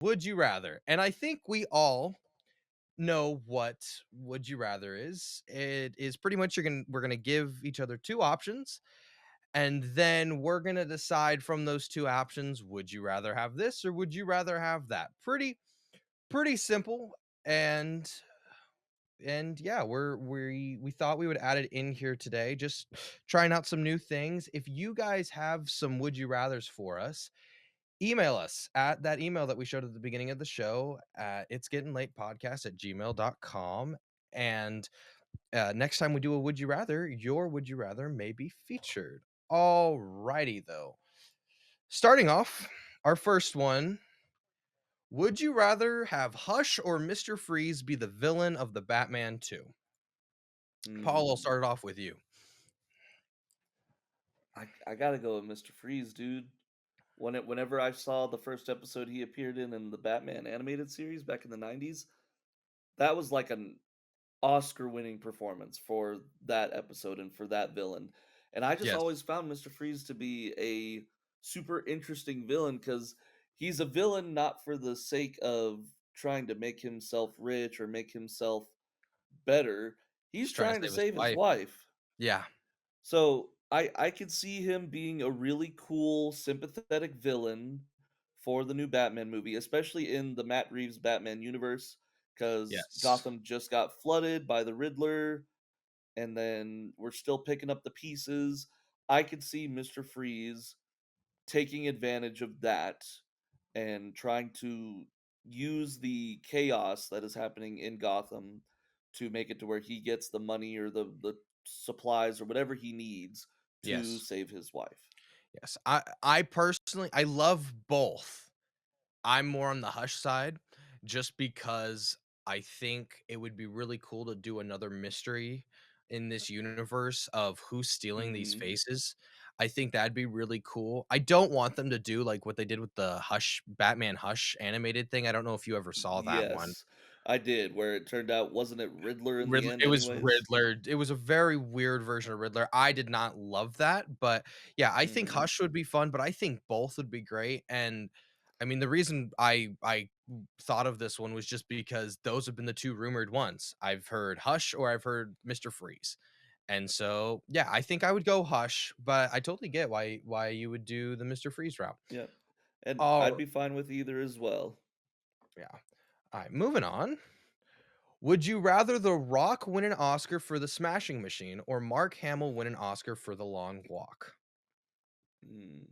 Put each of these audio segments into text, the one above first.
Would you rather? And I think we all know what would you rather is. It is pretty much we're gonna give each other two options, and then we're gonna decide from those two options, would you rather have this or would you rather have that? Pretty simple. And yeah, we thought we would add it in here today, just trying out some new things. If you guys have some would you rathers for us, email us at that email that we showed at the beginning of the show at it's getting late podcast at gmail.com. And next time we do a would you rather, your would you rather may be featured. All righty, though. Starting off, our first one, would you rather have Hush or Mr. Freeze be the villain of the Batman 2? Paul, I'll Hmm. start it off with you. I gotta go with Mr. Freeze, dude. Whenever I saw the first episode he appeared in the Batman animated series back in the 90s, that was like an Oscar-winning performance for that episode and for that villain. And I just Yes, always found Mr. Freeze to be a super interesting villain because he's a villain not for the sake of trying to make himself rich or make himself better. He's just trying to trying to save his save his wife. wife. Yeah, So I could see him being a really cool, sympathetic villain for the new Batman movie, especially in the Matt Reeves Batman universe, because yes, Gotham just got flooded by the Riddler, and then we're still picking up the pieces. I could see Mr. Freeze taking advantage of that and trying to use the chaos that is happening in Gotham to make it to where he gets the money or the supplies or whatever he needs to yes, save his wife. yes. I personally I love both. I'm more on the Hush side just because I think it would be really cool to do another mystery in this universe of who's stealing these Mhm. faces. I think that'd be really cool. I don't want them to do like what they did with the Hush Batman Hush animated thing. I don't know if you ever saw that one. Yes, I did, where it turned out wasn't it Riddler in the Riddler end it was anyways? Riddler. It was a very weird version of Riddler. I did not love that, but yeah, I think Mhm. Hush would be fun, but I think both would be great. And I mean, the reason I thought of this one was just because those have been the two rumored ones. I've heard Hush or I've heard Mr. Freeze. And so, yeah, I think I would go Hush, but I totally get why you would do the Mr. Freeze route. Yep, and I'd All be fine with either as well. yeah. All right, moving on. Would you rather The Rock win an Oscar for The Smashing Machine or Mark Hamill win an Oscar for The Long Walk? Mm.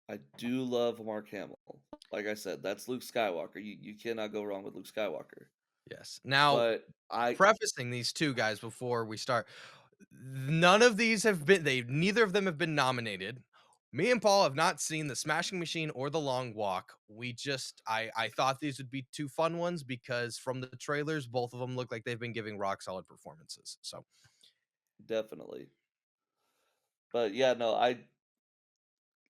I do love Mark Hamill. Like I said, that's Luke Skywalker. You cannot go wrong with Luke Skywalker. Yes. Now, But I prefacing these two guys before we start, none of these have been they neither of them have been nominated. Me and Paul have not seen The Smashing Machine or The Long Walk. We just I thought these would be two fun ones because from the trailers, both of them look like they've been giving rock solid performances. So, definitely. But yeah, no,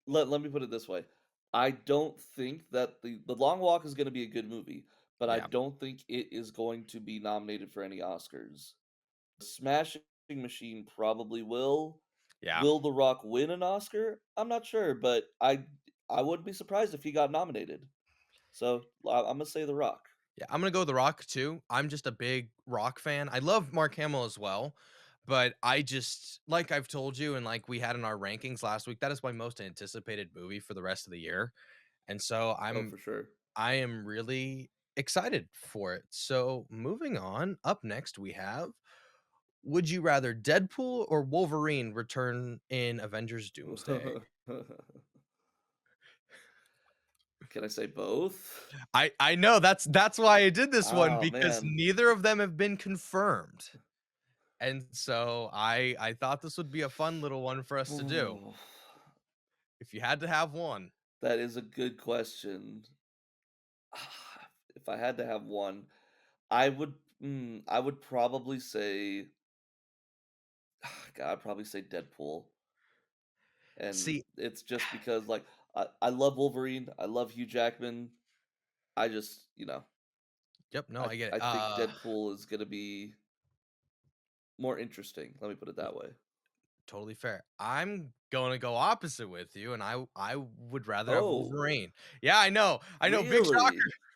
let me put it this way. I don't think that the Long Walk is going to be a good movie, but I yeah. don't think it is going to be nominated for any Oscars. Smashing Machine probably will. Yeah. Will The Rock win an Oscar? I'm not sure, but I wouldn't be surprised if he got nominated. So I'm gonna say The Rock. Yeah, I'm gonna go with The Rock too. I'm just a big Rock fan. I love Mark Hamill as well, but I just like I've told you, and like we had in our rankings last week, that is my most anticipated movie for the rest of the year. And so Oh, for sure. I am really excited for it. So moving on, up next we have would you rather Deadpool or Wolverine return in Avengers Doomsday? Can I say both? I know that's why I did this one Oh because man. neither of them have been confirmed. And so I thought this would be a fun little one for us to do. Ooh, If you had to have one. that is a good question. If I had to have one, I would probably say God, I'd probably say Deadpool. And See, it's just because like I love Wolverine, I love Hugh Jackman. I just, yep, no, I get it. I think Deadpool is gonna be more interesting. Let me put it that way. totally fair. I'm gonna go opposite with you, and I would rather have Oh, Wolverine. Yeah, I know, really?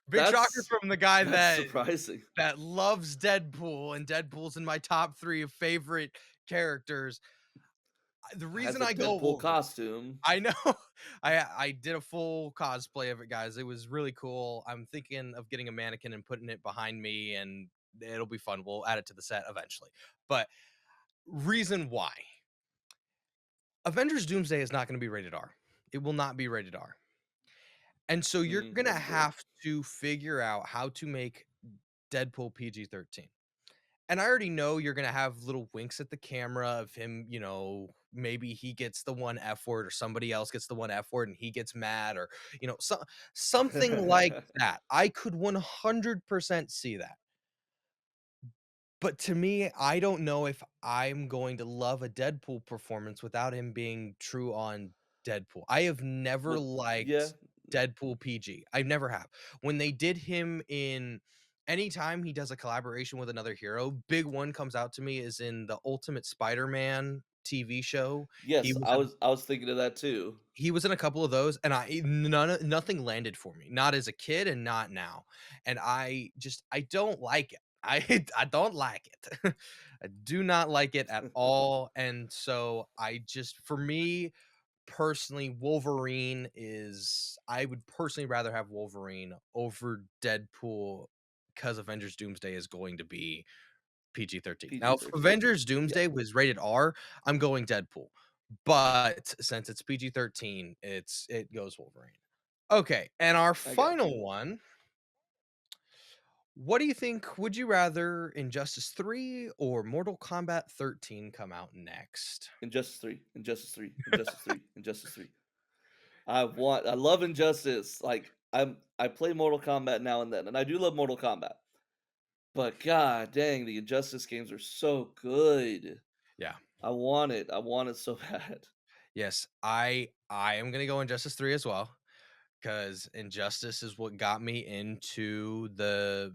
big shocker from the guy That's that surprising. loves Deadpool, and Deadpool's in my top 3 of favorite characters. The Has reason a I go Deadpool Wolverine costume. I know. I did a full cosplay of it, guys. It was really cool. I'm thinking of getting a mannequin and putting it behind me, and it'll be fun. We'll add it to the set eventually. But reason why Avengers Doomsday is not going to be rated R. It will not be rated R. And so you're Mhm, going to that's true. have to figure out how to make Deadpool PG-13. And I already know you're gonna have little winks at the camera of him, maybe he gets the one F word or somebody else gets the one F word and he gets mad or, something like that. I could 100% see that. But to me, I don't know if I'm going to love a Deadpool performance without him being true on Deadpool. I have never Well, yeah, liked Deadpool PG. I never have. When they did him in anytime he does a collaboration with another hero, big one comes out to me is in the Ultimate Spider-Man TV show. He yes, was I was thinking of that too. he was in a couple of those, and nothing landed for me, not as a kid and not now, and I don't like it. I don't like it. I do not like it at all, and so for me, personally, Wolverine is I would personally rather have Wolverine over Deadpool because Avengers Doomsday is going to be PG-13. Now, if PG-13. Avengers Yeah, Doomsday was rated R, I'm going Deadpool. But since it's PG-13, it goes Wolverine. Okay, and our I got you. final one, what do you think? Would you rather Injustice 3 or Mortal Kombat 13 come out next? Injustice 3, Injustice 3, Injustice 3, Injustice 3. I love Injustice. Like I play Mortal Kombat now and then, and I do love Mortal Kombat. But god dang, the Injustice games are so good. Yeah. I want it. I want it so bad. Yes, I am gonna go Injustice 3 as well, because Injustice is what got me into that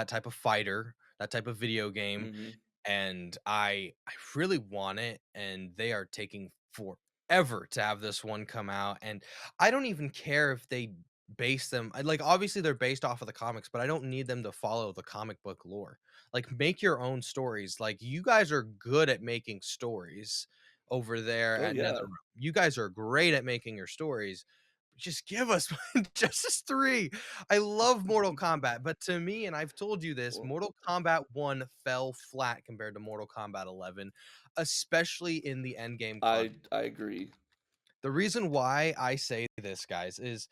type of fighter, that type of video game, Mhm. and I really want it, and they are taking forever to have this one come out, and I don't even care if they base them like, obviously, they're based off of the comics, but I don't need them to follow the comic book lore. Like, make your own stories. Like, you guys are good at making stories over there Oh at yeah. NetherRealm. You guys are great at making your stories. Just give us Justice 3. I love Mortal Kombat, but to me, and I've told you this, Well, Mortal Kombat 1 fell flat compared to Mortal Kombat 11, especially in the endgame content. I agree. The reason why I say this, guys, is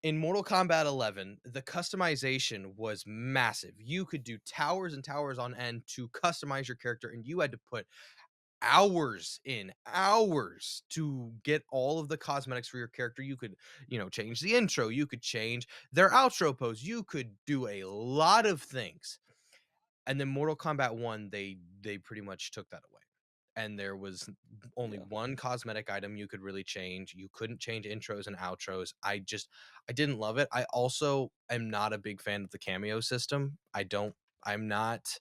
in Mortal Kombat 11, the customization was massive. You could do towers and towers on end to customize your character, and you had to put hours to get all of the cosmetics for your character. You could, change the intro, you could change their outro pose, you could do a lot of things. And then Mortal Kombat 1, they pretty much took that away. And there was only Yeah. one cosmetic item you could really change. You couldn't change intros and outros. I didn't love it. I also am not a big fan of the cameo system. I'm not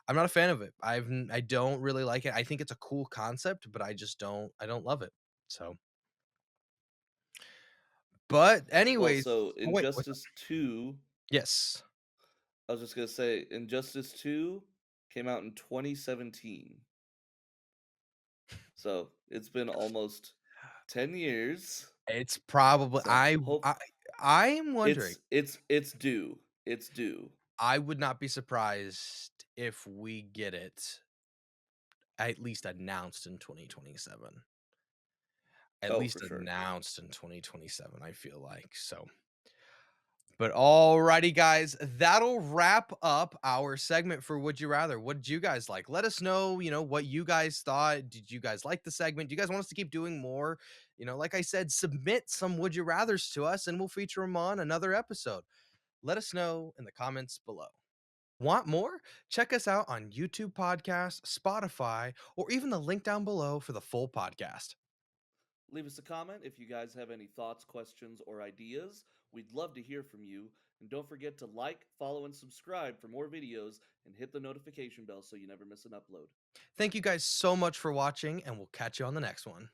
I'm not a fan of it. I don't really like it. I think it's a cool concept, but I don't love it. So, but Well, anyways, so oh wait, what's up? Injustice 2, Yes. I was just gonna say Injustice 2 came out in 2017. So it's been almost 10 years. It's probably So hope I'm wondering. it's due. It's due. I would not be surprised if we get it at least announced in 2027. At Oh, for least sure. announced in 2027, I feel like. So, but alrighty, guys, that'll wrap up our segment for Would You Rather. What did you guys like? Let us know, what you guys thought. Did you guys like the segment? Do you guys want us to keep doing more? Like I said, submit some Would You Rathers to us and we'll feature them on another episode. Let us know in the comments below. Want more? Check us out on YouTube Podcast, Spotify, or even the link down below for the full podcast. Leave us a comment if you guys have any thoughts, questions, or ideas. We'd love to hear from you. And don't forget to like, follow, and subscribe for more videos and hit the notification bell so you never miss an upload. Thank you guys so much for watching, and we'll catch you on the next one.